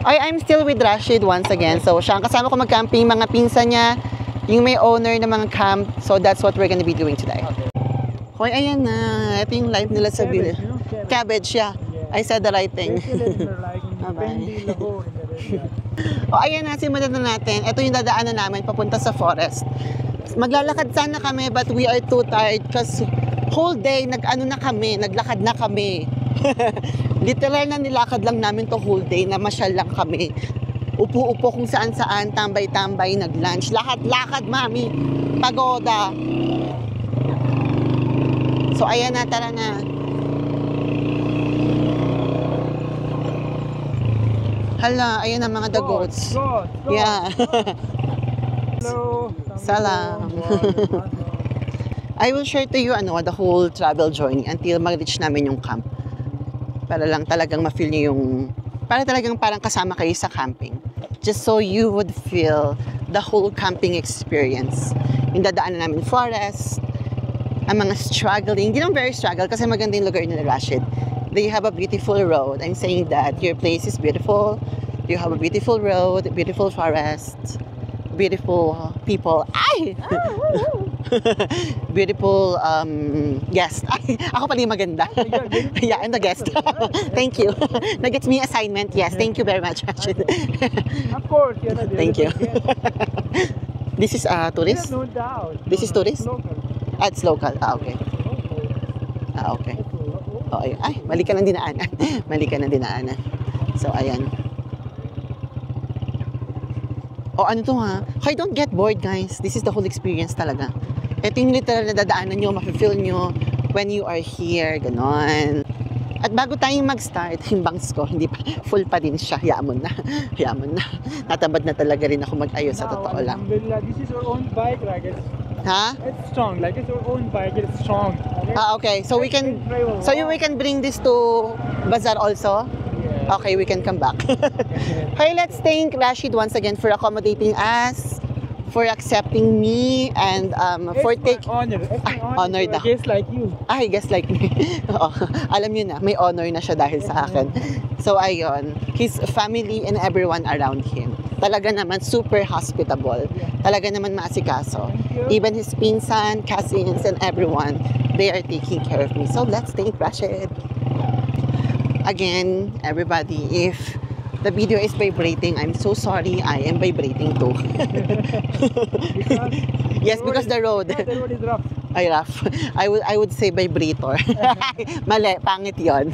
I'm still with Rashid once again. So, siya ang kasama ko mag-camping, mga pinsan niya, yung may owner ng mga camp. So, that's what we're gonna be doing today. Hoy, ayan na. Ito yung life nila sa village. Cabbage, yeah. I said the right thing. O, ayan na, simulan na natin. Ito yung dadaanan namin papunta sa forest. Maglalakad sana kami but we are too tired kasi whole day naglakad na kami. Literal na nilakad lang namin to whole day, na masyal lang kami. Upo-upo kung saan-saan, tambay-tambay, nag-lunch. Lakad-lakad, mami. Pagoda. So, ayan na, tara na. Hala, ayan na mga the goats. Yeah. Hello. Salam. I will share to you the whole travel journey until mag-reach namin yung camp. Para lang talagang ma-feel nyo yung, parang kasama kayo sa camping. Just so you would feel the whole camping experience. Yung dadaanan namin forest, ang mga struggling, hindi lang very struggle kasi maganda yung lugar nila, Rashid. They have a beautiful road. I'm saying that your place is beautiful. You have a beautiful road, beautiful forest, beautiful people. Ay! Beautiful guest. Ay, ako pala yung maganda. Yeah, I'm the guest. Thank you. Nag-gets me assignment. Yes, thank you very much. Of course. Thank you. This is tourist? No doubt. This is tourist? Local. It's local. Okay. Okay. Oh, ay, mali ka ng dinaanan. Mali ka ng dinaanan. So, ayan. Oh, ano to ha? Okay, don't get bored, guys. This is the whole experience talaga. Ito yung literal na dadaanan nyo, ma-feel nyo when you are here, ganon. At bago tayong mag-start, yung bangs ko, hindi pa, full pa din siya. Hayaan mo na. Hayaan mo na. Natabad na talaga rin ako mag-ayos sa totoo lang. This is your own bike, right? Ha? It's strong. Like it's your own bike, it's strong. Okay. So we can bring this to Bazaar also? Okay, we can come back. Hey, let's thank Rashid once again for accommodating us, for accepting me, and for taking honor. Honor na. Guest like you. Ay, guest like me. Oo, alam niyo na, may honor na siya dahil sa akin. So ayun, his family and everyone around him. Talaga naman super hospitable. Talaga naman maasikaso. Even his pinsan, cousins, and everyone, they are taking care of me. So let's thank Rashid. Again, everybody, if the video is vibrating, I'm so sorry. I am vibrating too. Yes, because the road. The road is rough. Ay, rough. I would say vibrator. Mali, pangit yon.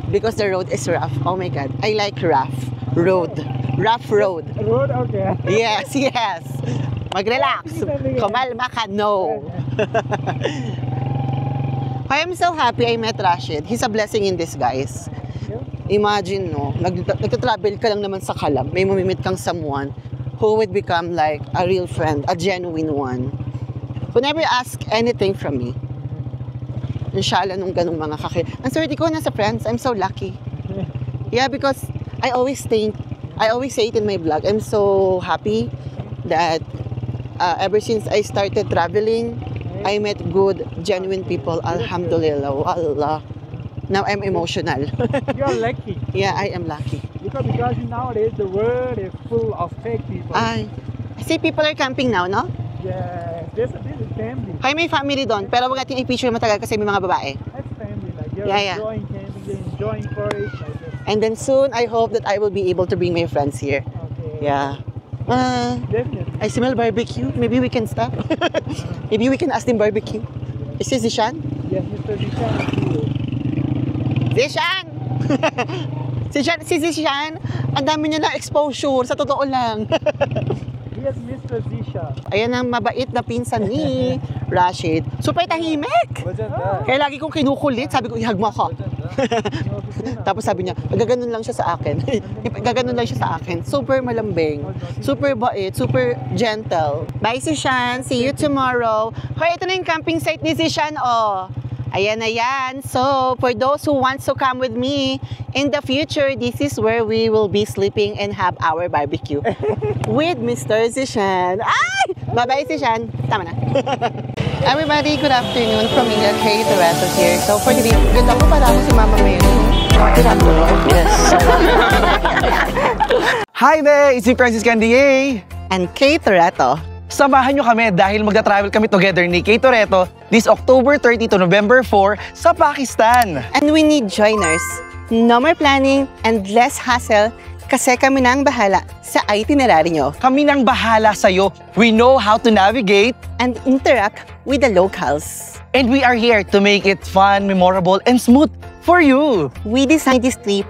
Because the road is rough. Oh my God. I like rough road. Rough road. Road, okay. Yes. Mag-relax. Kumalma ka, no. I am so happy I met Rashid. He's a blessing in disguise. Imagine, no, nagta-travel ka lang naman sa Calab, may mamimit kang someone who would become like a real friend, a genuine one. Who never ask anything from me. Inshallah, nung ganung mga ang swerte ko nasa friends, I'm so lucky. Yeah, because I always say it in my vlog, I'm so happy that ever since I started traveling, I met good, genuine people. Alhamdulillah, wallah. Now I'm emotional. You're lucky. Yeah, I am lucky. Because nowadays the world is full of fake people. I see people are camping now, no? Yeah, this is family. Hay, may family doon. Pero wag natin i-picture matagal kasi may mga babae. That's family. Like you're enjoying camping, you're enjoying forest. Like and then soon, I hope that I will be able to bring my friends here. Okay. Yeah. Definitely. I smell barbecue. Maybe we can stop. Maybe we can ask them barbecue. Is this Zishan? Yes, Mr. Zishan is here. Zishan! Si Zishan, ang dami niya na exposure, sa totoo lang. Yes, Mr. Zishan. Ayan ang mabait na pinsan ni Rashid. Super tahimik! Kaya lagi kong kinukulit, sabi ko, ihag mo ako. Tapos sabi niya, gaganon lang siya sa akin. Gaganon lang siya sa akin. Super malambing, super bait, super gentle. Bye, Zishan. See you tomorrow. Hoy, ito na yung camping site ni Zishan, oh. Ayan na yan. So, for those who want to come with me in the future, this is where we will be sleeping and have our barbecue with Mr. Zishan. Ay! Bye-bye, Zishan. Tama na. Everybody, good afternoon from India. Kay Toretto here. So, for today, good ako para ako si Mama Mary. Good afternoon. Yes. Hi there! It's me, Francis Candier! And Kay Toretto. Samahan nyo kami dahil magta-travel kami together ni Kay Toretto this October 30 to November 4 sa Pakistan. And we need joiners. No more planning and less hassle kasi kami na ang bahala sa itinerary nyo Kami nang bahala sa'yo. We know how to navigate and interact with the locals. and we are here to make it fun, memorable, and smooth for you. We designed this trip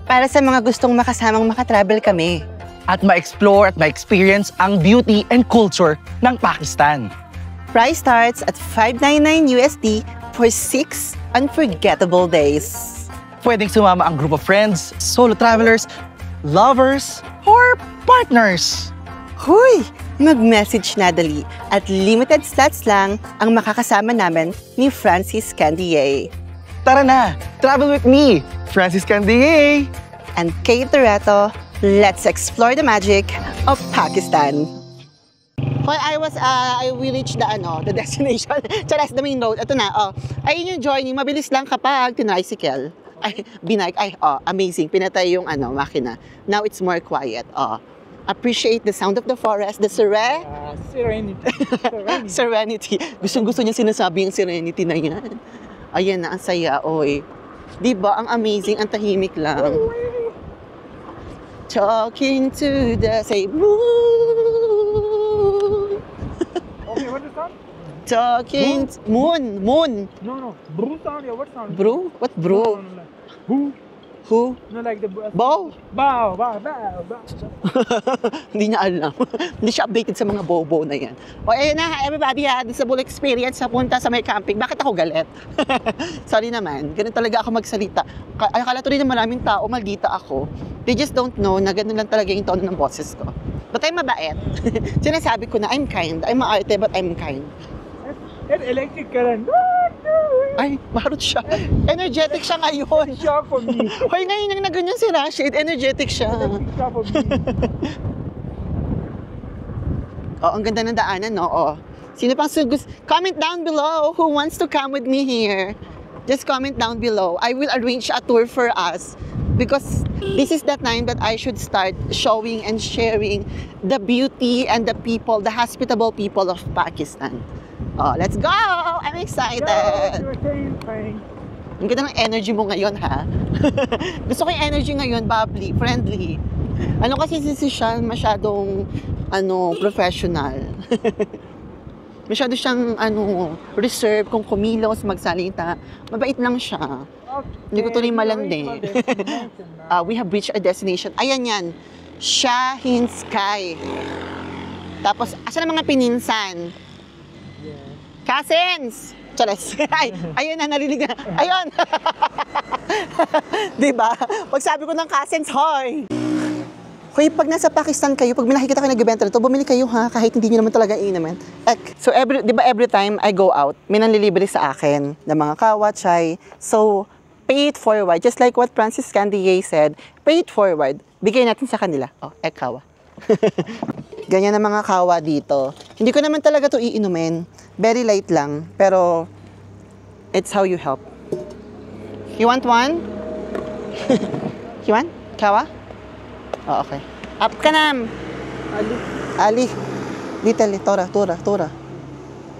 para sa mga gustong makasamang makatravel kami. At ma-explore at ma-experience ang beauty and culture ng Pakistan. Price starts at $599 USD for 6 unforgettable days. Pwedeng sumama ang group of friends, solo travelers, lovers, or partners. Huy! Mag-message na dali at limited slots lang ang makakasama namin ni Francis Candier Tara na! Travel with me, Francis Candier! and Kay Toretto. Let's explore the magic of Pakistan. While we reached the destination. Charas, the main road. Ito na, Ayun yung joining. Mabilis lang kapag tinricycle. Amazing. Pinatay yung makina. Now it's more quiet. Appreciate the sound of the forest, the Serenity. serenity. Gustong-gusto niya sinasabi yung serenity na yan. Ayan na, ang saya, oy. Diba, ang amazing, ang tahimik lang. Talking to the moon. Okay, what is that? Talking moon. No. Brew sound, yeah, what sound? Bro? What bro? No, like, who? Who? No, like the... Bow? Bow. Hindi niya alam. Hindi siya updated sa mga bobo na yan. O ayun na, everybody ha, disable experience sa punta sa may camping. Bakit ako galit? Sorry naman, ganun talaga ako magsalita. Akala tuloy na maraming tao, maldita ako. They just don't know na ganun lang talaga yung tono ng boses ko. But I'm mabait. Sinasabi ko na I'm kind. I'm maarte but I'm kind. It's electric current. Ay, marot siya. Energetic siya ngayon. Shock for me. Hoy, ngayon yung naganyan si Rashid, energetic siya. Shock for me. Ang ganda ng daanan, no? Sino pang comment down below who wants to come with me here. Just comment down below. I will arrange a tour for us because this is the time that I should start showing and sharing the beauty and the people, the hospitable people of Pakistan. Let's go! I'm excited! Ang ganda ng energy mo ngayon, ha? Gusto ko yung energy ngayon, bubbly, friendly. Ano kasi si Sean masyadong, professional. Masyado siyang, reserve kung kumilos, magsalita. Mabait lang siya. Hindi ko tuloy malandi. We have reached our destination. Ayan yan. Shaheen Sky. Tapos, asan ang mga pininsan? Cousins! Charas. Ayun na, narinig na. Ayun! Diba? Pag sabi ko ng cousins, hoy! Hoy, pag nasa Pakistan kayo, pag nakikita kayo nagbebenta nito, bumili kayo ha, kahit hindi nyo naman talaga iinaman. So, every time I go out, may nanlilibre sa akin ng mga kawa, chai. So, pay it forward. Just like what Francis Candier said, pay it forward. Bigay natin sa kanila. Kawa. Ganyan ang mga kawa dito. Hindi ko naman talaga to iinumin. Very light lang. Pero, it's how you help. You want one? You want? Kawa? Okay. Up ka nam. Ali. Little. Tora.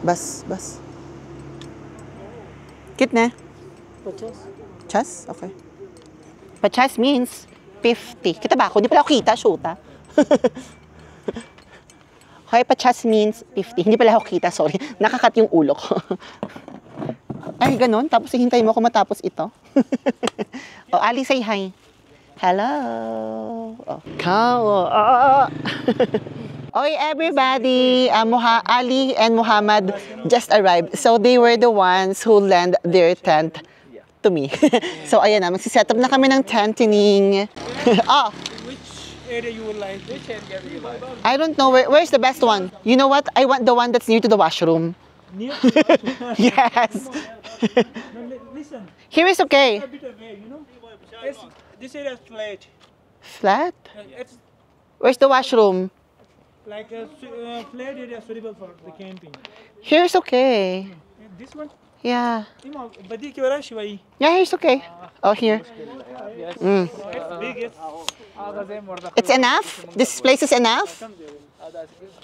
Bas. Kitne? Chas? Okay. Pachas means 50. Kita ba ako? Hindi pala ako kita. Shoota. Hoy, pachas means 50. Hindi pala ako kita, sorry. Nakakat yung ulo ko. Ay, ganun. Tapos hihintay mo ako matapos ito. Ali, say hi. Hello. Kawa. Oy, everybody. Ali and Muhammad just arrived. So, they were the ones who lent their tent to me. So, ayan na. Magsiset up na kami ng tenting. Area you would like? Which area do you like? I don't know. Where's the best one? You know what? I want the one that's near to the washroom. Near to the washroom? Yes. No, listen. Here is okay. A bit away, you know? This area is flat. Flat? It's Where's the washroom? like a flat area suitable for the camping. Here's okay. This one? Yeah. بديك ورا شوي. Yeah, it's okay. Oh, here. Mm. Big. It's enough? This place is enough?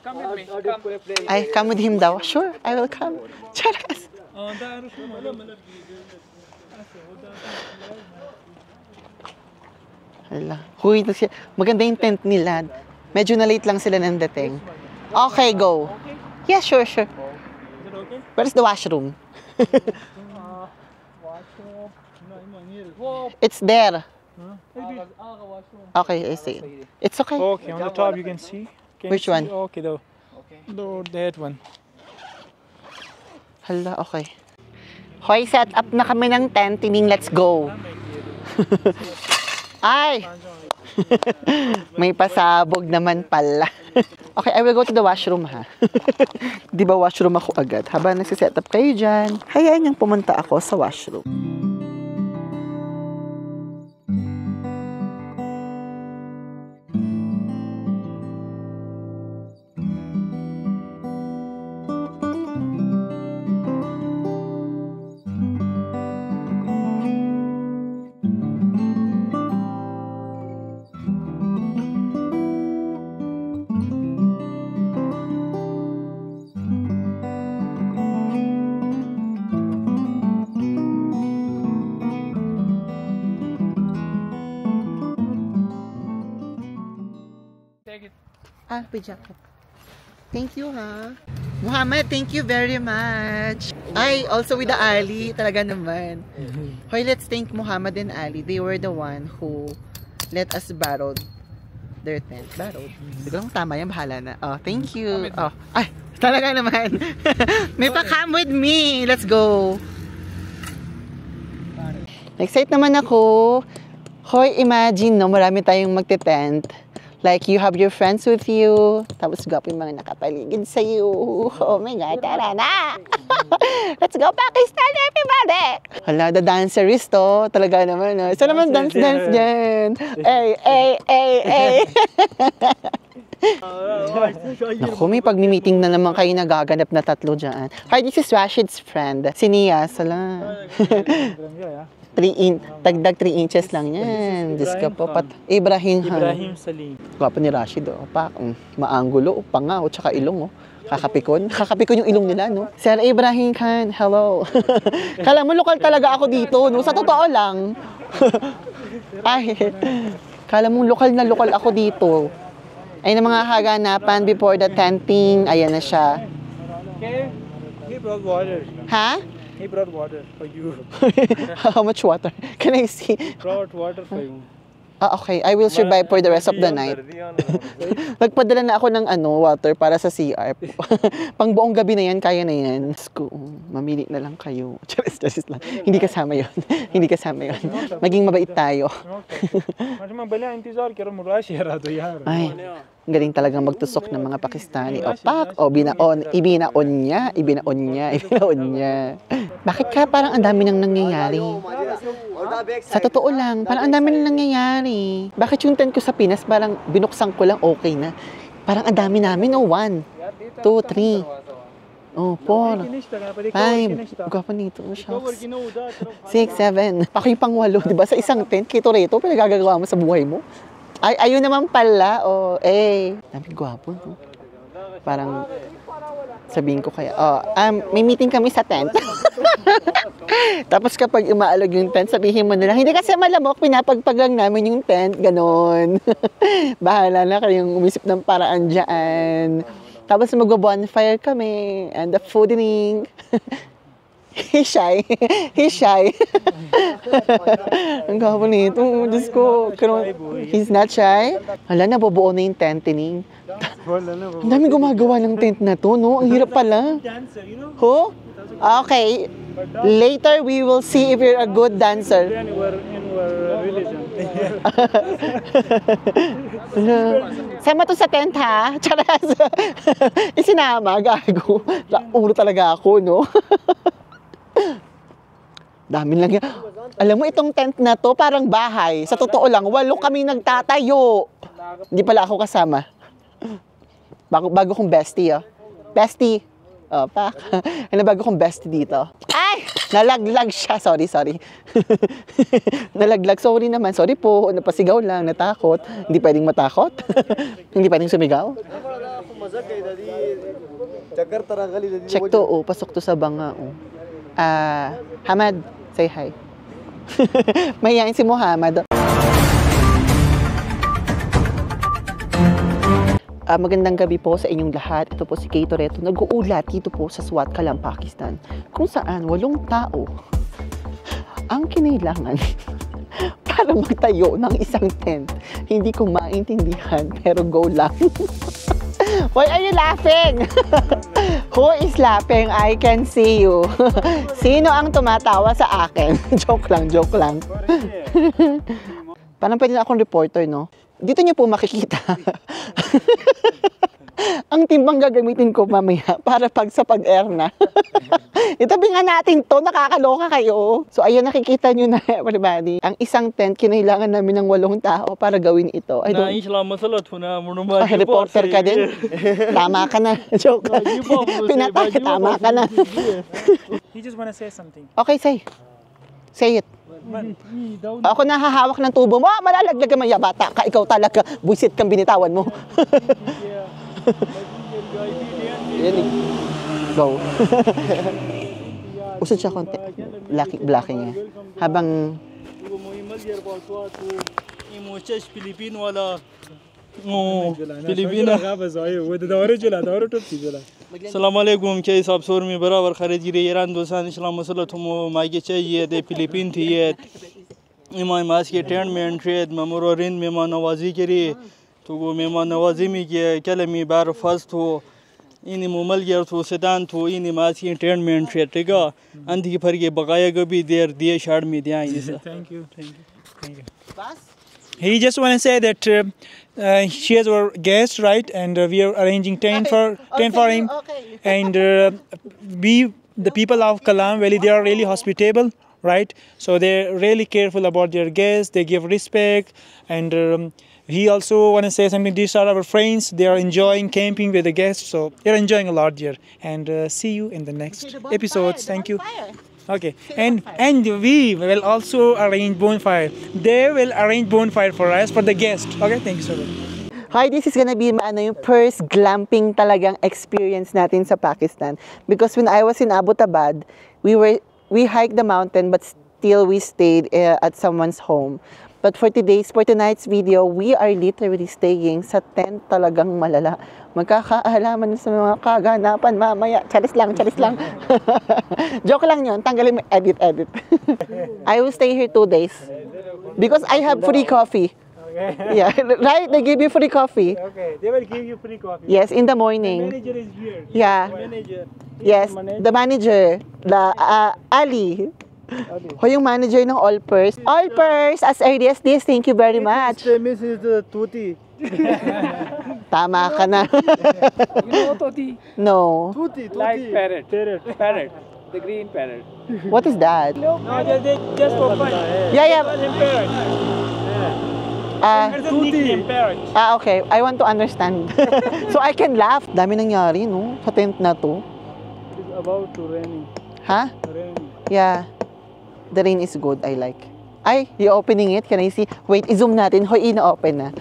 Come with me. Come. I come with him daw. Sure, I will come. Charas. Hala. Huy, maganda yung tent nila. Medyo na-late lang sila ng dating. Okay, go. Yeah, sure, sure. Where's the washroom? It's there. Okay, I see. It's okay. Okay, on the top you can see. Which one? Okay, though. No, that one. Hala, okay. Hoy, set up na kami ng tent. Tining, let's go. Ay! May pasabog naman pala. Okay, I will go to the washroom, ha? Di ba washroom ako agad? Habang nagsiset up kayo dyan, hayaan niyang pumunta ako sa washroom. Jacket. Thank you, ha? Muhammad, thank you very much. Ay, also with the Ali, talaga naman. Hoy, let's thank Muhammad and Ali. They were the one who let us borrow their tent. Borrow. Siguro tama yan, bahala na. Oh, thank you. Oh, ay, talaga naman. May pa-come with me. Let's go. Excited naman ako. Hoy, imagine, no, marami tayong magte-tent. Like, you have your friends with you, tapos gwapo yung mga nakapaligid sa'yo. Oh my God, tara na! Let's go Pakistan, everybody! Hala, the dancer is to. Talaga naman, no? Isa naman dance dyan. Ay, ay, ay, ay. Naku, may pag-meeting na naman kayo nagaganap na tatlo dyan. Hi, this is Rashid's friend. Si Nia, sala. Tagdag 3 inches lang yan. Diyos ka po. Ibrahim Salim. Gwapo ni Rashid, oh. Maanggulo, panga, oh, tsaka ilong, oh. Kakapikon. Kakapikon yung ilong nila, no? Sir Ibrahim Khan, hello. Kala mo, lokal talaga ako dito, no? Sa totoo lang. Ay, kala mo, lokal na lokal ako dito. Ay, na mga kaganapan before the tenting. Ayan na siya. Okay, he brought water. Ha? He brought water for you. How much water? Can I see? Brought water for you. Ah, okay. I will survive for the rest of the night. Nagpadala na ako ng water para sa CR. Pang buong gabi na yan, kaya na yan. Mamili na lang kayo. Just lang. Hindi kasama yun. Hindi kasama yun. Maging mabait tayo. Ay, galing talagang magtusok ng mga Pakistani. Opak, ibinaon niya. Bakit ka parang ang dami nang nangyayari? Sa totoo lang, parang ang dami nang nangyayari. Bakit yung tent ko sa Pinas, parang binuksan ko lang, okay na. Parang ang dami namin, 1, 2, 3, 4, 5, gwapo nito, 6, 7, ako yung pang-8, diba? Sa isang tent, kito-reto, pinagagagawa mo sa buhay mo. Ay, ayun naman pala, dami gwapo, no? Parang, sabihin ko kaya, may meeting kami sa tent. Tapos kapag umaalog yung tent, sabihin mo nila, hindi kasi malamok, pinapagpag lang namin yung tent, ganon. Bahala na kayong umisip ng paraan dyan. Tapos mag-bonfire kami, and the fooding. He's shy. He's shy. Ang gabo nito. Diyos ko. He's not shy. Hala, nabubuo na yung tenting. Ang dami gumagawa ng tent na to, no? Ang hirap pala. Ho? Okay. Later, we will see if you're a good dancer. In our religion. Sama to sa tent, ha? Charas. Isinama, gago. Ulo talaga ako, no? Dami lang yan. Alam mo, itong tent na to, parang bahay. Sa totoo lang, 8 kami nagtatayo. Hindi pala ako kasama. Bago kong bestie, oh. Bestie. Oh, pak. Ano bago kong bestie dito? Ay! Nalaglag siya. Sorry. Nalaglag. Sorry naman. Sorry po. Napasigaw lang. Natakot. Hindi pwedeng matakot. Hindi pwedeng sumigaw. Check to. Oh, pasok to sa banga. Oh. Hamad, say hi. Mahihain si Muhammad. Magandang gabi po sa inyong lahat. Ito po si Kay Toretto. Nag-uulat dito po sa Swat Kalam, Pakistan, kung saan 8 tao ang kinailangan para magtayo ng isang tent. Hindi ko maintindihan, pero go lang. Why are you laughing? Who is laughing? I can see you. Sino ang tumatawa sa akin? Joke lang. Parang pwede na akong reporter, no? Dito niyo po makikita ang timbang gagamitin ko mamaya para sa pag-air na. Itabi nga natin to, nakakaloka kayo. So ayun, nakikita nyo na everybody. Ang isang tent, kinailangan namin ng 8 tao para gawin ito. Reporter ka din? Tama ka na. Joke. Pinatay, tama ka na. He just wanna say something. Okay, say it. Ako nahahawak ng tubo mo. Malalaglag ka maya, bata ka. Ikaw talaga. Buisit kang binitawan mo. Yan eh. Go. Usod siya konti. Blacking niya. Habang... सलाम अलैकुम के हिसाब से में बराबर खरीद गिरे ईरान दोसान इस्लाम मसला तुम मागे चाहिए दे फिलीपीन थी ये इमाम मास के टेंट में एंट्री मेमोरिन मेहमान नवाजी करी तो वो मेहमान नवाजी में के कलमी बार फर्स्ट हो इन मुमल गिर तो सदान तो इन मास के टेंट में एंट्री ठीक है अंधी की फर के बकाया कभी देर दिए शाड़ में दिया Thank you. He just want to say that she is our guest, right? And we are arranging tent for him. Okay. And the people of Kalam Valley, they are really hospitable, right? So they're really careful about their guests. They give respect. And he also want to say something. These are our friends. They are enjoying camping with the guests. So they're enjoying a lot here. And see you in the next episodes. Thank you. Okay, and we will also arrange bonfire. They will arrange bonfire for us, for the guest. Okay, thank you so much. Hi, this is gonna be yung first glamping talagang experience natin sa Pakistan. Because when I was in Abbottabad, we hiked the mountain, but still we stayed at someone's home. But for tonight's video, we are literally staying sa tent talagang malala. Magkakaalaman sa mga kaganapan mamaya. Charis lang. Joke lang yun. Tanggalin mo, edit. I will stay here 2 days. Because I have free coffee. Okay. Yeah, right? They give you free coffee. Okay, they will give you free coffee. Yes, in the The morning. manager is here. Yeah. Manager. Yes, the manager. Ali. Ho yung manager ng All Pers. All Pers, as early as this, thank you very much. Mrs. Tuti. Tama ka na. You know Toti? No. Tuti. Like parrot. Parrot. The green parrot. What is that? No, they just for fun. Yeah. Call him parrot. There's a nickname, parrot. Okay. I want to understand. So I can laugh. Dami nangyari, no? Sa tent na to. It is about to raining. Ha? Raining. Yeah. The rain is good. I like. Ay, you opening it? Can I see? Wait, i-zoom natin. Hoy, ina-open na.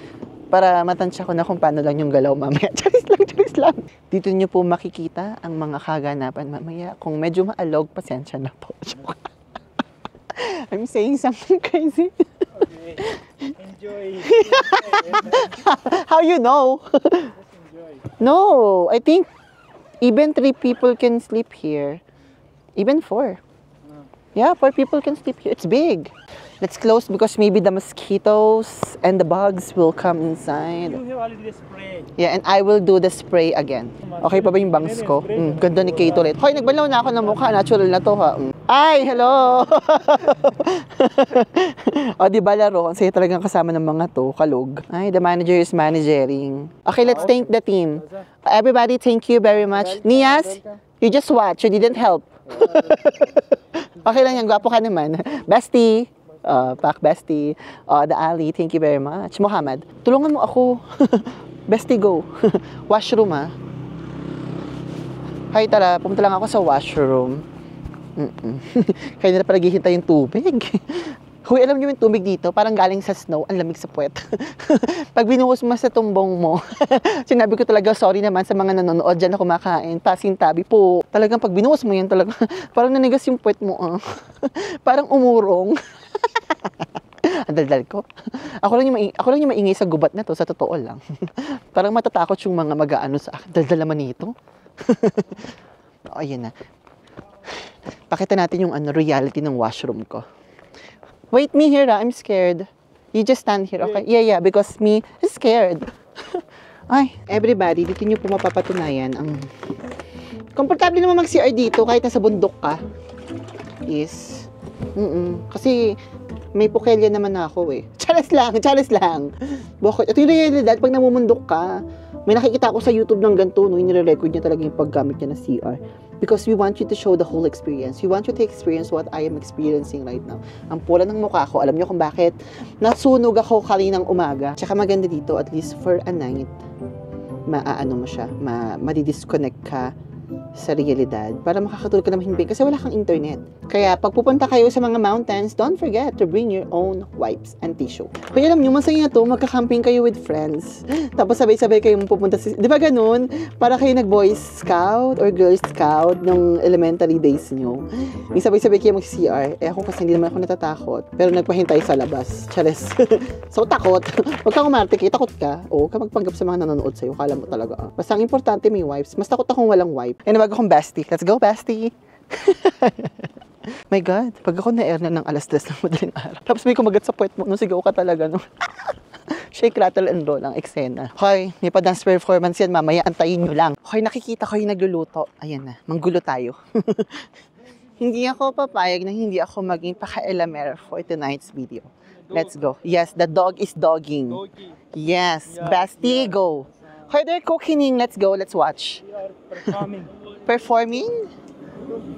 Para matansya ko na kung paano lang yung galaw mamaya. Charis lang. Dito nyo po makikita ang mga kaganapan mamaya. Kung medyo maalog, pasensya na po. I'm saying something crazy. Okay. Enjoy. How you know? No, I think even 3 people can sleep here. Even 4. Yeah, 4 people can sleep here. It's big. Let's close because maybe the mosquitoes and the bugs will come inside. You have already spray. Yeah, and I will do the spray again. Okay pa ba yung bangs ko? Ganda ni Kate ulit. Hoy, nagbalaw na ako ng mukha. Natural na to ha. Ay, hello! O, di ba laro? Ang saya talagang kasama ng mga to. Kalog. Ay, the manager is managering. Okay, let's thank the team. Everybody, thank you very much. Nias, you just watch. You didn't help. Okay lang yan. Gwapo ka naman. Bestie. Pak Bestie. The Ali, thank you very much. Muhammad, tulungan mo ako. Bestie, go. Washroom, ha? Hay, tara. Pumunta lang ako sa washroom. Kaya nila pa naghihintay yung tubig. Huy, alam niyo yung tubig dito, parang galing sa snow, ang lamig sa puwet. Pag binuhos mo sa tumbong mo, sinabi ko talaga, sorry naman sa mga nanonood dyan na kumakain, passing tabi po. Talagang pag binuhos mo yan, talaga, parang nanigas yung puwet mo. Parang umurong. Ang daldal ko. Ako lang yung maingay sa gubat na to, sa totoo lang. Parang matatakot yung mga mag-aano sa akin. Daldal naman nito. Ayan na. Pakita natin yung reality ng washroom ko. Wait me here, I'm scared. You just stand here, okay? Yeah, because me is scared. Ay, everybody, dito nyo po mapapatunayan ang komportable naman mag-CR dito kahit nasa bundok ka. Is, kasi may pukelya naman ako eh. Charas lang. Bakit? Ito yung realidad, pag namumundok ka, may nakikita ako sa YouTube ng ganito, no, inire-record niya talaga yung paggamit niya ng CR. Because we want you to show the whole experience. We want you to experience what I am experiencing right now. Ang pula ng mukha ko, alam niyo kung bakit? Nasunog ako kaninang umaga. Tsaka maganda dito, at least for a night, maaano mo siya, madidisconnect ka sa realidad para makakatulog ka na mahimbing kasi wala kang internet. Kaya pag pupunta kayo sa mga mountains, don't forget to bring your own wipes and tissue. Kaya alam nyo, masaya to, magka-camping kayo with friends. Tapos sabay-sabay kayong pupunta sa... Di ba ganun? Para kayo nag-boy scout or girl scout ng elementary days nyo. Yung sabay-sabay kayo mag-CR. Eh ako kasi hindi naman ako natatakot. Pero nagpahintay sa labas. Chares. So takot. Huwag kang umarte kayo. Takot ka. O, huwag ka magpanggap sa mga nanonood sa'yo. Kala mo talaga. Basta ang importante may wipes. Mas takot akong walang wipe. Eh, nabag akong bestie. Let's go, bestie! My God, pag ako na-air na ng alas 10 ng madaling araw. Tapos may kumagat sa puwet mo, no, sigaw ka talaga, no? Shake, rattle, and roll ang eksena. Hoy, may pa-dance performance yan, mamaya, antayin nyo lang. Hoy, nakikita ko yung nagluluto. Ayan na, manggulo tayo. Hindi ako papayag na hindi ako maging paka-elamer for tonight's video. Let's go. Yes, the dog is dogging. Yes, bestie, go. Hoy, they're cooking. Let's go, let's watch. Performing?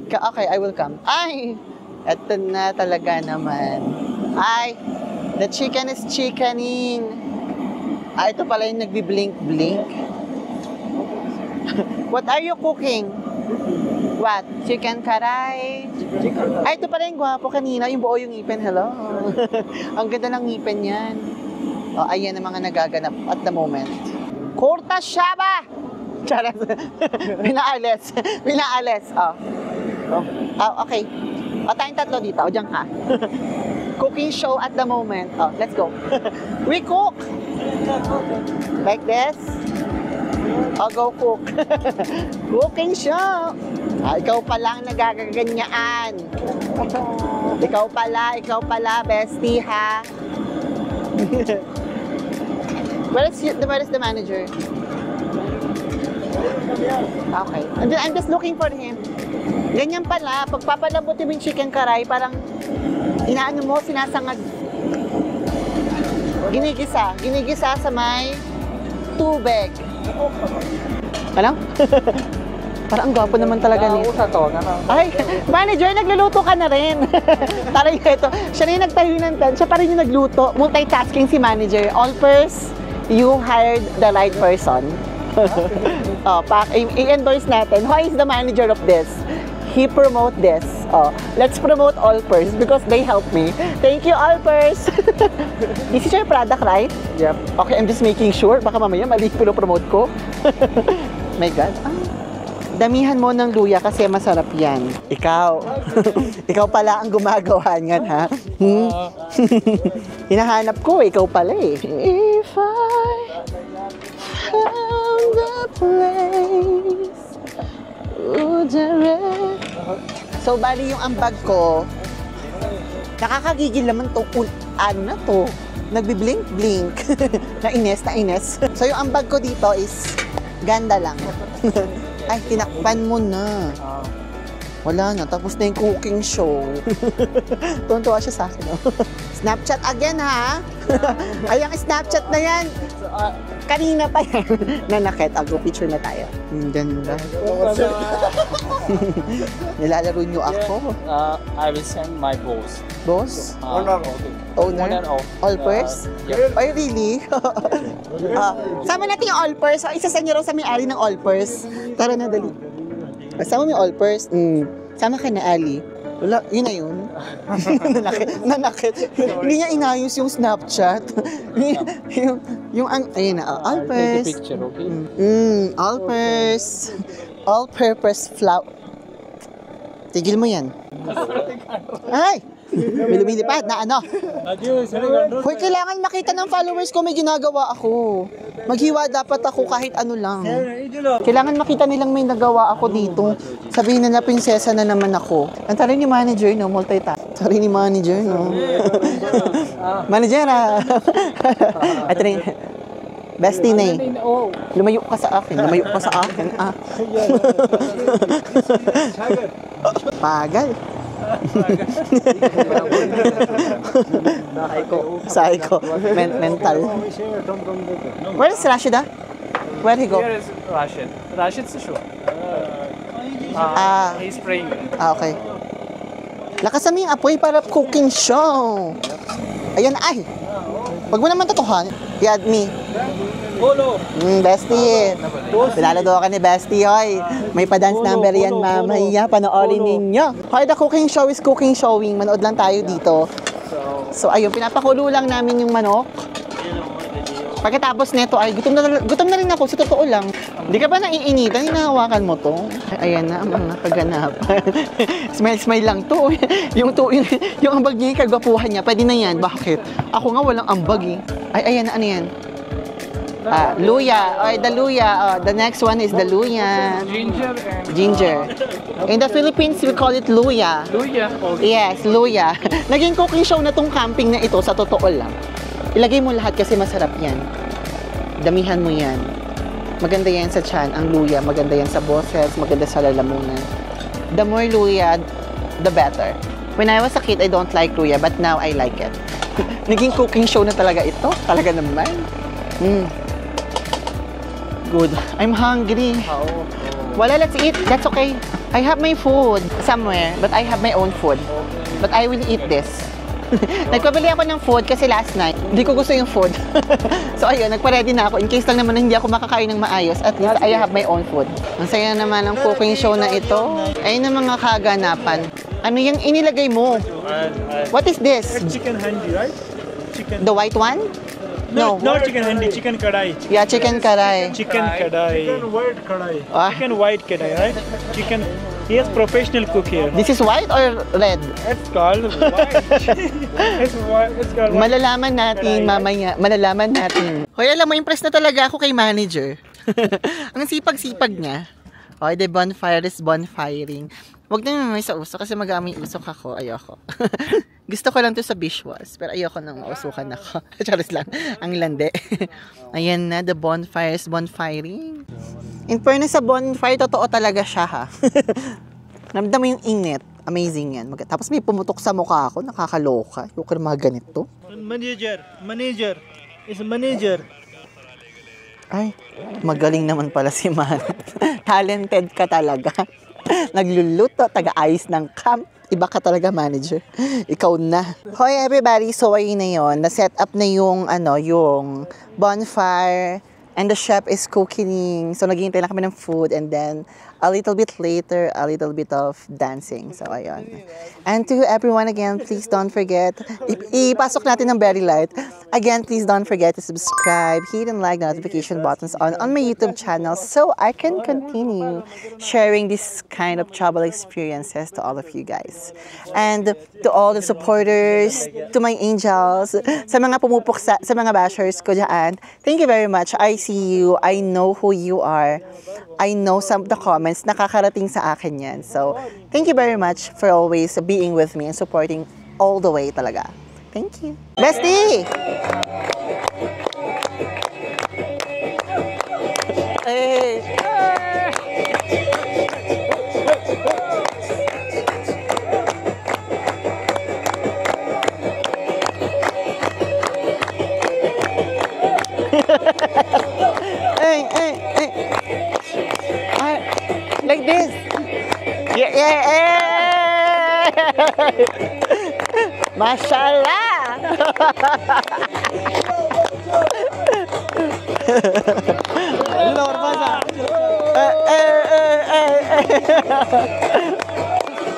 Okay, I will come. Ay! Eto na talaga naman. Ay! The chicken is chickening. Ah, ito pala yung nagbi-blink-blink. What are you cooking? What? Chicken karay? Ay, ito pala yung gwapo kanina. Yung buo yung ngipin. Hello? Ang ganda ng ngipin yan. Oh, ayan ang mga nagaganap at the moment. Kurta Shaba! Charas. Pinaalis. Oh. Okay. O, tayong tatlo dito. O, dyan ka. Cooking show at the moment. Oh, let's go. We cook. Like this. O, go cook. Cooking show. Ah, ikaw pala ang nagagaganyaan. Ikaw pala, bestie, ha? Where is the manager? Okay. And then I'm just looking for him. Ganyan pala, pagpapalambot yung chicken karay, parang inaano mo, sinasangag. Ginigisa sa may tubig. Ano? Parang ang gwapo naman talaga niya. Ay, manager, nagluluto ka na rin. Taray ito. Siya rin nagtayo ng tent. Siya pa rin yung nagluto. Multitasking si manager. All-pers, you hired the right person. I-endorse natin. Who is the manager of this? He promote this. Let's promote All-pers because they help me. Thank you, All-pers. This is your product, right? Yep. Okay, I'm just making sure. Baka mamaya mali promote ko. My God. Damihan mo ng luya kasi masarap yan. Ikaw pala ang gumagawa niyan, ha? Hinahanap ko, ikaw pala eh. If I found a place, so, bali yung ambag ko, nakakagigil naman to, ano na to, nagbi-blink-blink, na ines. So, yung ambag ko dito is, ganda lang. Ay, tinakpan mo na. Wala na, tapos na yung cooking show. Tuntua siya sa akin. Snapchat again, ha? Ay, ang Snapchat na yan. Kanina pa yan. Nanakit. Go picture na tayo. Ganda. Nilalaro niyo ako. I will send my boss. Boss? Owner. Owner? All-pers? Yep. Ay, really? Sama natin yung all-pers. Isa sa inyo raw sa may-ari ng all-pers. Tara na, dali. Sama mo yung all-pers. Sama ka na, Ali. Wala, yun na yun. nanakit. Hindi niya inayos yung Snapchat. Ayun na, Alpers. Picture, okay? Alpers. All-purpose flour. Tigil mo yan. Ay! May lumilipad na ano. Hoy, kailangan makita ng followers ko may ginagawa ako. Maghiwa dapat ako kahit ano lang. Kailangan makita nilang may nagawa ako dito. Sabihin na prinsesa na naman ako. Ang taray ni manager, no? Multitask. Taray ni manager, no? Manager, At rin. Bestie na eh. Lumayo ka sa akin. Pagal. Psycho. Mental. Where is Rashida? Where he go? Here is Rashid. Rashid's show. He's praying. Okay. Lakasan mo yung apoy para cooking show. Ayan, ay. Wag mo naman tatuhan. I-add me. Bestie. Pinalado ka ni Bestie, hoy. May pa-dance number yan, mamaya. Panoorin ninyo. Hoy, the cooking show is cooking showing. Manood lang tayo dito. So, ayun, pinapakulo lang namin yung manok. Pagkatapos neto ay gutom na rin ako, sa totoo lang. Hindi ka ba naiinitan? Hinahawakan mo to? Ayan na ang mga kaganapan. Smile lang to. Yung ambag niya, yung kagwapuhan niya, pwede na yan. Bakit? Ako nga walang ambag eh. Ay, ayan na, ano yan? Luya. The luya. The next one is the luya. Ginger. In the Philippines, we call it luya. Luya. Yes, luya. Naging cooking show na tong camping na ito, sa totoo lang. Ilagay mo lahat kasi masarap yan. Damihan mo yan. Maganda yan sa tiyan, ang luya. Maganda yan sa boses, maganda sa lalamunan. The more luya, the better. When I was a kid, I don't like luya, but now I like it. Naging cooking show na talaga ito. Talaga naman. Good. I'm hungry. Wala, let's eat. That's okay. I have my food somewhere, but I have my own food. But I will eat this. Nagpabili ako ng food kasi last night, hindi ko gusto yung food. So ayun, nagpa-ready na ako. In case lang naman hindi ako makakain ng maayos, at least I have my own food. Ang saya naman ng cooking show na ito. Ayun ang mga kaganapan. Ano yung inilagay mo? What is this? Chicken handi, right? Chicken. The white one? No. Not chicken handi, chicken kadai. Yeah, chicken karay. Chicken kadai. Chicken white kadai. Chicken white kadai, right? Chicken. He is professional cook here. This is white or red? It's called white. It's called white. Malalaman natin mamaya. Malalaman natin. Hoy, alam mo, impress na talaga ako kay manager. Ang sipag-sipag niya. Hoy, the bonfire is bonfiring. Huwag na naman sa uso kasi mag-aaming usok ako. Ayoko. Gusto ko lang to sa visuals. Pero ayoko nang mausukan ako. Charis lang. Ang lande. Ayan na, the bonfire is bonfiring. In fairness sa bonfire, totoo talaga siya ha. Namdam mo yung init. Amazing yan. Tapos may pumutok sa mukha ako. Nakakaloka. Yung mga ganito. Manager. It's a manager. Ay, magaling naman pala si Man. Talented ka talaga. Nagluluto, taga-ayos ng camp. Iba ka talaga, manager. Ikaw na. Hoy everybody, so ayun na yun. Na-set up na yung, yung bonfire. And the chef is cooking. So naghihintay lang kami ng food. And then, a little bit later, a little bit of dancing. So ayun. And to everyone again, please don't forget. Ipasok natin ng very light. Again, please don't forget to subscribe, hit and like the notification buttons on my YouTube channel so I can continue sharing this kind of travel experiences to all of you guys. And to all the supporters, to my angels, sa mga pumupuksa, sa mga bashers ko dyan, thank you very much. I see you. I know who you are. I know some of the comments nakakarating sa akin yan. So, thank you very much for always being with me and supporting all the way talaga. Thank you. Bestie! Hey! Hey! Like this. Yeah. Mashallah. Lord,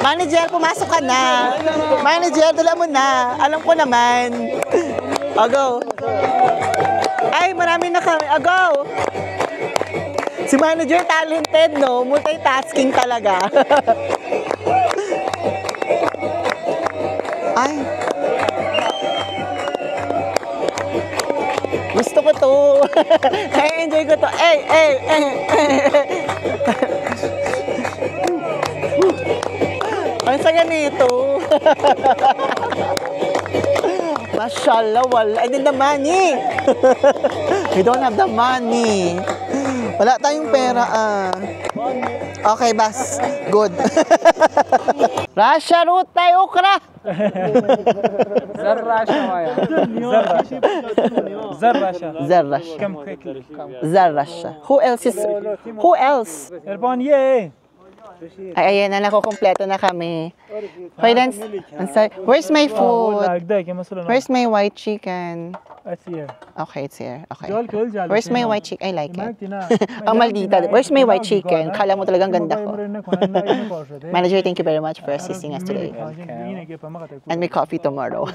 Manager, pumasok ka na. Manager, dala mo na. Alam ko naman. O, go. Ay, marami na kami. O, go. Si manager talented, no? Multitasking talaga. Ay. Gusto ko to. Enjoy ko to. Ay. Ang saya nito. Mashallah, wala. I need the money. We don't have the money. Wala tayong pera, Okay, bas. Good. Russia, Rutay, Ukra. Zar Russia, Maya. Zar Russia. Zar Russia. Come quickly. Zar Russia. Who else? Erpan, yay! Ay, ayan na, nakukumpleto na kami. Okay, Lance. Where's my food? Where's my white chicken? It's here. Okay, it's here. Okay. Jol, Where's my white chicken? I like it. Ang maldita. Where's my white chicken? Kala mo talagang ganda ko. Manager, thank you very much for assisting us today. And may coffee tomorrow.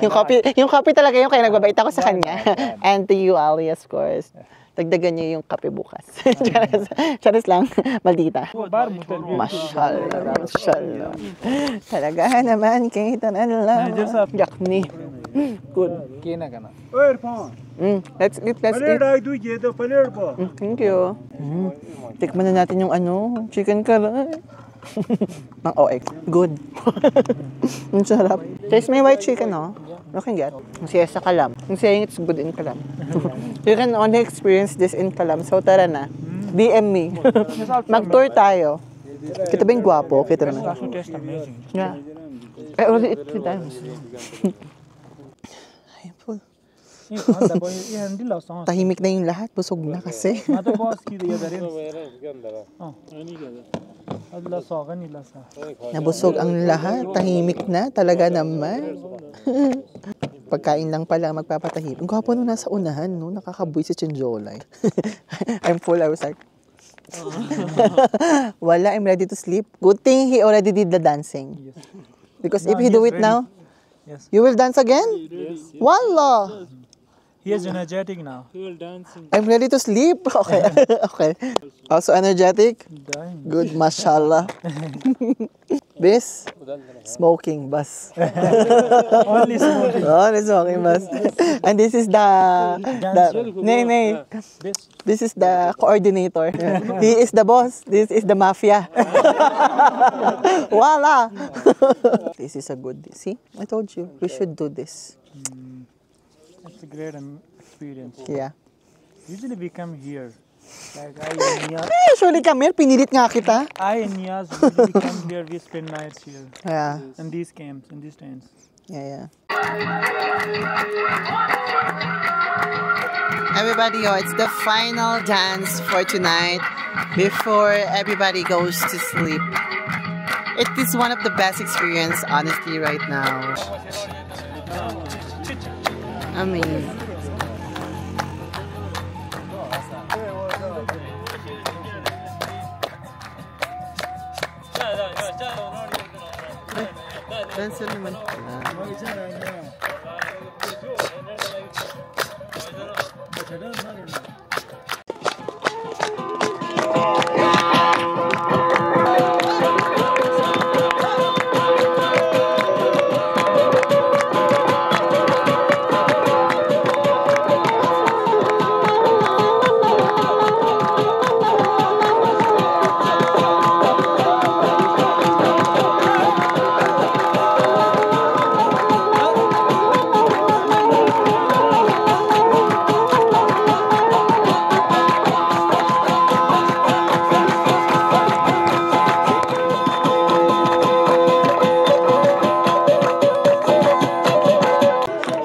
yung coffee talaga yung kaya nagbabait ako sa kanya. And to you, Ali, of course. Dagdagan niyo yung kape bukas. Charis lang. Maldita. Mashallah. Talaga naman, kita na lang. Yakni. Good. Kina ka na. Let's eat. Thank you. Tikman na natin yung chicken karay. Ang OX. Good. Ang sarap. Taste may white chicken, no? You can get. Ang siya sa Kalam. I'm saying it's good in Kalam. You can only experience this in Kalam. So tara na. DM me. Mag-tour tayo. Kita ba yung gwapo? Kita naman. Yeah. I already ate 3 times. Ay, full. Tahimik na yung lahat. Busog na kasi. Nabusog ang lahat. Tahimik na. Talaga naman. Pagkain lang pala magpapatahimik. Ang gwapo nung nasa unahan, no? Nakakabuy si Chinjolay. I'm full. I was like, wala, I'm ready to sleep. Good thing he already did the dancing. Because if he do it now, you will dance again? Wallah! He is energetic now. I'm ready to sleep. Okay. Okay. Also energetic? Good, mashallah. Bis? Smoking bus. Only smoking. Only smoking bus. And this is the This is the coordinator. He is the boss. This is the mafia. Voila! This is a good, see? I told you, we should do this. It's a great experience. Yeah. Usually we come here. Like I and Niyaz. Usually kami, pinilit nga kita. I and Niyaz usually come here, we spend nights here. Yeah. In these camps, in these tents. Yeah. Everybody, it's the final dance for tonight before everybody goes to sleep. It is one of the best experience, honestly, right now. Amazing. Dance naman pala.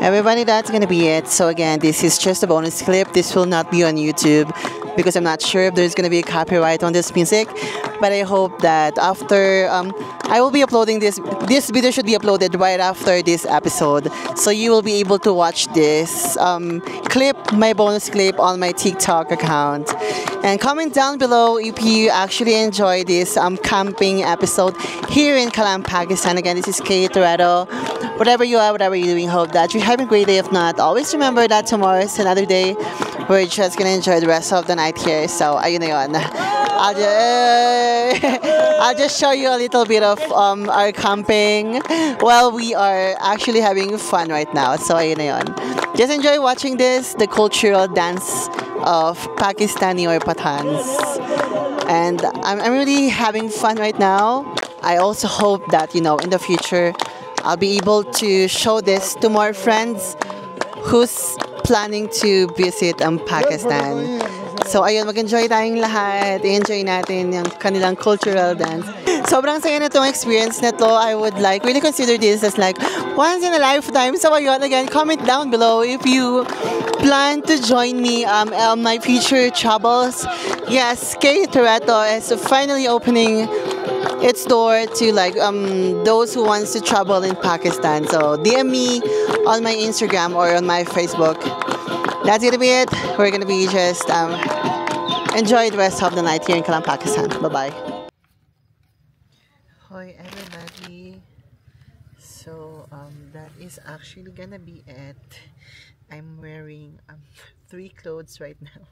Everybody, that's gonna be it. So again, this is just a bonus clip. This will not be on YouTube because I'm not sure if there's gonna be a copyright on this music. but I hope that after I will be uploading this video should be uploaded right after this episode, so you will be able to watch this clip, my bonus clip, on my TikTok account. And comment down below if you actually enjoy this camping episode here in Kalam, Pakistan. Again, this is Kay Toretto. Whatever you are, whatever you're doing, hope that you're having a great day. If not, always remember that tomorrow is another day. We're just gonna enjoy the rest of the night here. So, ayun na yun. I'll just show you a little bit of our camping while we are actually having fun right now. So, ayun na yun. Just enjoy watching this, the cultural dance of Pakistani or Pathans. And I'm really having fun right now. I also hope that, in the future, I'll be able to show this to more friends who's planning to visit Pakistan. So ayun, mag-enjoy tayong lahat. I-enjoy natin yung kanilang cultural dance. Sobrang saya na itong experience na to. I would really consider this as like once in a lifetime. So ayun, again, comment down below if you plan to join me on my future travels. Yes, Kay Toretto is finally opening its door to those who wants to travel in Pakistan. So DM me on my Instagram or on my Facebook. That's gonna be it. We're gonna be just enjoy the rest of the night here in Kalam, Pakistan. Bye-bye. Hi everybody. So that is actually gonna be it. I'm wearing 3 clothes right now.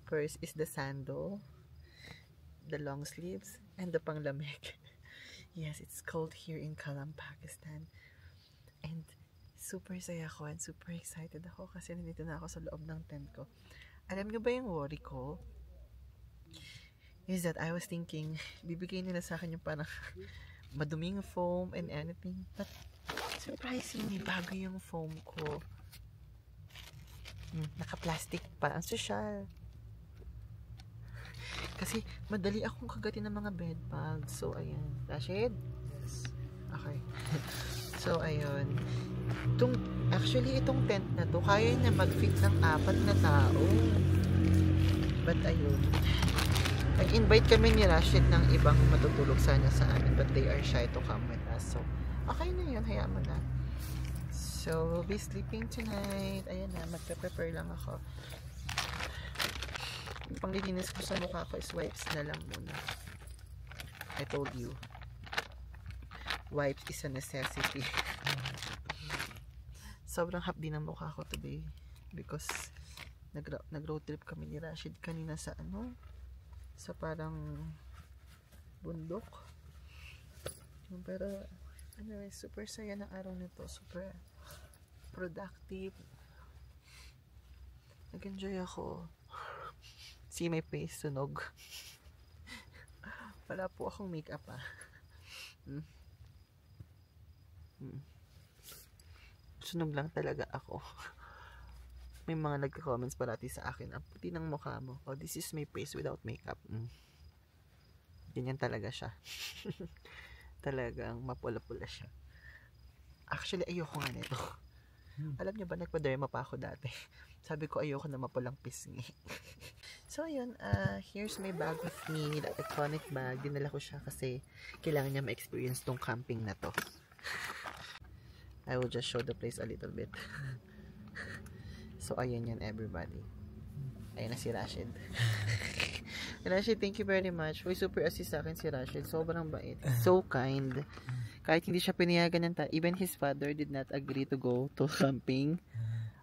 First is the sandal, the long sleeves, and the panglamig. Yes, it's cold here in Kalam, Pakistan. And super saya ko and super excited ako kasi nandito na ako sa loob ng tent ko. Alam nyo ba yung worry ko? Is that I was thinking, bibigay nila sa akin yung parang maduming foam and anything. But surprisingly, bago yung foam ko. Naka-plastic pa. Ang social. Kasi madali akong kagatin ng mga bed bugs. So, ayan. Rashid? Yes. Okay. So, ayun. Actually, itong tent na to, kaya na mag-fit ng 4 na tao. But, ayun. Nag-invite kami ni Rashid ng ibang matutulog sana sa amin. But they are shy to come with us. So, okay na yun. Hayaan mo na. So, we'll be sleeping tonight. Ayan na. Magpe-prepare lang ako. Yung panglilinis ko sa mukha ko is wipes na lang muna. I told you. Wipes is a necessity. Sobrang hapdi ng mukha ko today. Because nag-road trip kami ni Rashid kanina sa sa parang bundok. Pero anyway, super saya ng araw nito. Super productive. Nag-enjoy ako. See my face, sunog. Wala po akong makeup Sunog lang talaga ako. May mga nagka-comments parati sa akin, ang puti ng mukha mo. Oh, this is my face without makeup. Ganyan talaga siya. Talagang mapula-pula siya. Actually, ayoko nga nito. Alam niyo ba, nagpa-derma pa ako dati. Sabi ko, ayoko na mapulang pisngi. So, ayun. Here's my bag with me. The iconic bag. Dinala ko siya kasi kailangan niya ma-experience tong camping na to. I will just show the place a little bit. So, ayun yan, everybody. Ayun na si Rashid. Rashid, thank you very much. Uy, super assist sa akin si Rashid. Sobrang bait. So kind. Kahit hindi siya pinayagan ng even his father did not agree to go to camping.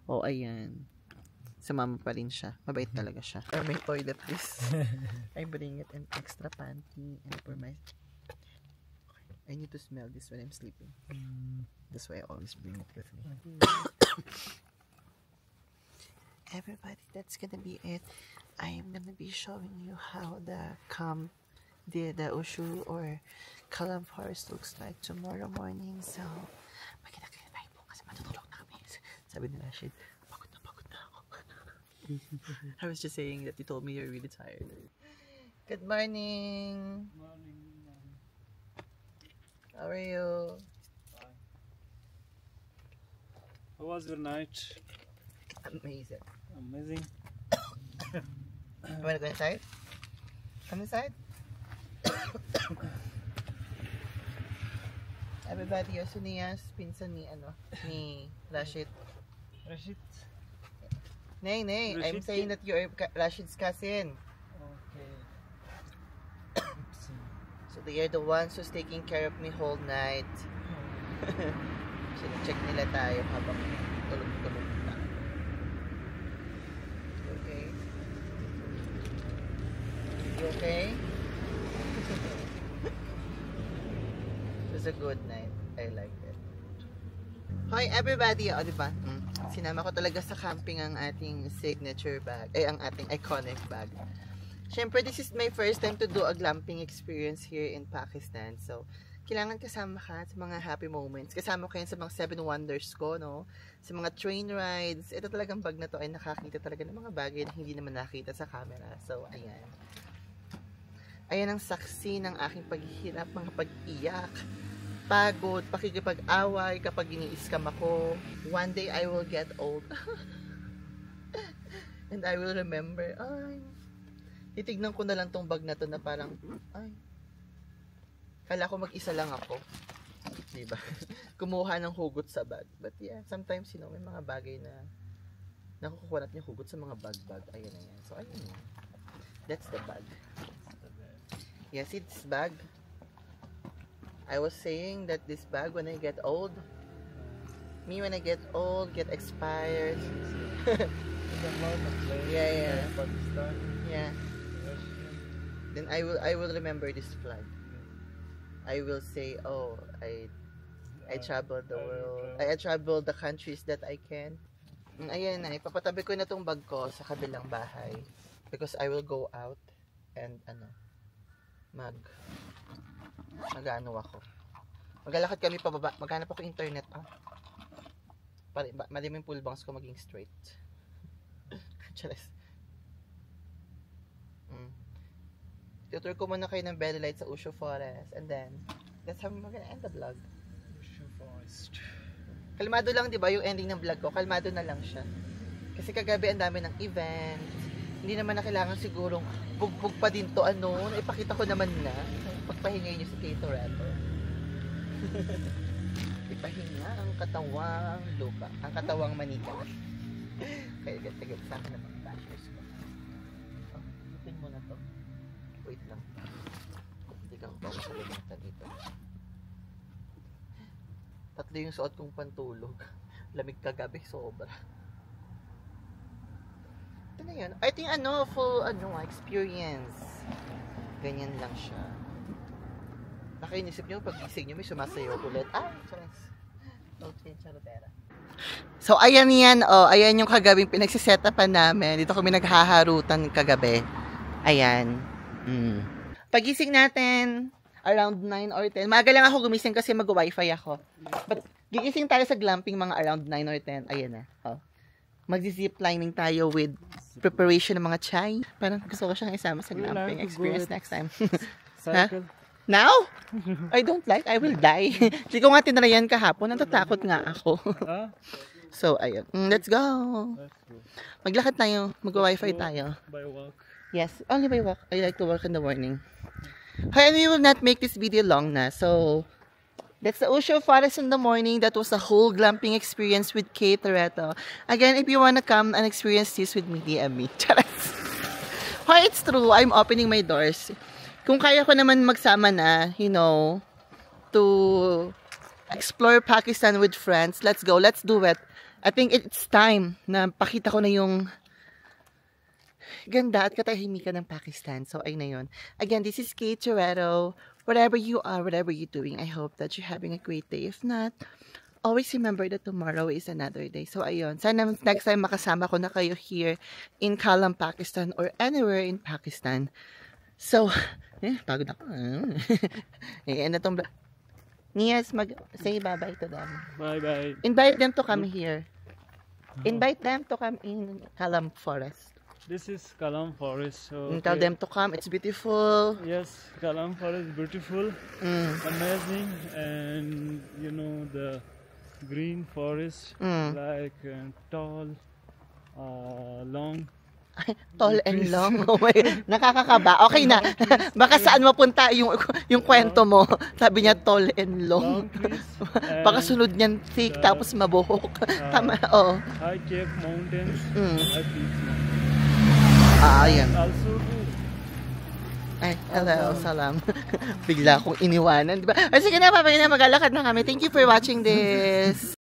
Oh, ayan. Sumama pa rin siya. Mabait talaga siya. Or may toilet, please. I bring it an extra panty and for my... I need to smell this when I'm sleeping. That's why I always bring it with me. Everybody, that's gonna be it. I'm gonna be showing you how the Ushu or Kalam Forest looks like tomorrow morning. So, magkita kayo tayo po kasi matutulog na kami. Sabi ni Rashid, pagod na ako. I was just saying that you told me you're really tired. Good morning. How are you? How was your night? Amazing. Amazing. You wanna go inside? Come inside? Everybody, si Nias, pinsan ni Rashid. Rashid. Nay, I'm saying that you're Rashid's cousin. Okay. So they are the ones who's taking care of me whole night. Check nila tayo habang tulog-tulog na. Okay? You okay? It was a good night. I liked it. Hi everybody! O, diba? Sinama ko talaga sa camping ang ating signature bag. Ang ating iconic bag. Siyempre, this is my first time to do a glamping experience here in Pakistan. So, kailangan kasama ka sa mga happy moments. Kasama ko yan sa mga 7 wonders ko, no? Sa mga train rides. Ito talagang bag na to ay nakakita talaga ng mga bagay na hindi naman nakita sa camera. So, ayan. Ayan ang saksi ng aking paghihirap, mga pag-iyak, pagod, pakikipag-away kapag ini-scam ako. One day I will get old. And I will remember, titignan ko na lang tong bag na to na parang, kala ko mag-isa lang ako. Diba? Kumuha ng hugot sa bag. But yeah, sometimes, may mga bagay na nakukuha natin yung hugot sa mga bag-bag. Ayan na yan. So, ayun yan. That's the bag. Yeah, see this bag? I was saying that this bag, when I get old, when I get old, get expired. Yeah. Yeah. Then I will remember this flag. I will say, oh, I traveled the world. I traveled the countries that I can. Ayan na, ipapatabi ko na tong bag ko sa kabilang bahay. Because I will go out and mag-ano ako. Maglalakad kami pababa. Maghanap ako internet. Maliming pulbangs ko maging straight. Charas. Tutur ko muna kayo ng belly light sa Usho Forest. And then, that's how we're gonna end the vlog. Usho Forest. Kalmado lang, di ba, yung ending ng vlog ko. Kalmado na lang siya. Kasi kagabi ang dami ng event. Hindi naman na kailangan sigurong bugbog pa din to, ipakita ko naman na. Pagpahingay niyo sa Kato Rapper. Ipahinga ang katawang lupa. Ang katawang manika. Kaya gagad sa akin ng mga bashers ko. Ipin mo na to. Wait lang. Hindi ka ko pa masalimutan dito. Tatlo yung suot kong pantulog. Lamig kagabi, sobra. Ito na yun. I think full experience. Ganyan lang siya. Nakainisip nyo, pag gising nyo, may sumasayo ulit. Charas. Okay, charotera. So, ayan yan. Ayan yung kagabing pinagsisetapan namin. Dito kami naghaharutan kagabi. Ayan. Pagising natin, around 9 or 10. Maaga lang ako gumising kasi mag-wifi ako. But, gigising tayo sa glamping mga around 9 or 10. Ayan na. Mag-ziplining tayo with preparation ng mga chai. Parang gusto ko siyang isama sa glamping experience next time. Cycle. Now? I don't like. I will die. Hindi ko nga tinrayan kahapon. Natatakot nga ako. So, ayun. Let's go. Maglakad tayo. Mag-wifi tayo. By walk. Yes, only by walk. I like to walk in the morning. Hi, and we will not make this video long na. So, that's the Usho Forest in the morning. That was a whole glamping experience with Kate Toretto. Again, if you wanna come and experience this with me, DM me. Charas. Why, it's true. I'm opening my doors. Kung kaya ko naman magsama na, to explore Pakistan with friends, let's go. Let's do it. I think it's time na pakita ko na yung ganda at katahimikan ng Pakistan. So, ayun na yun. Again, this is Kate Toretto. Whatever you are, whatever you're doing, I hope that you're having a great day. If not, always remember that tomorrow is another day. So, ayun. Sana next time makasama ko na kayo here in Kalam, Pakistan or anywhere in Pakistan. So, pagod ako. Ayan na tong Nias, say bye-bye to them. Bye-bye. Invite them to come here. Invite them to come in Kalam Forest. This is Kalam Forest. So Tell them to come. It's beautiful. Yes, Kalam Forest is beautiful, amazing, and the green forest, like tall, long. Tall and long. Oh my, nakakakaba. Okay na. Baka saan mapunta yung kwento mo. Sabi niya tall and long. Baka sunod niyan thick tapos mabuhok. Tama, oh. I check mountains. I Ayan. also Ay, hello, salam. Bigla akong iniwanan, di ba? Ay, sige na, papagay na, maglalakad na kami. Thank you for watching this.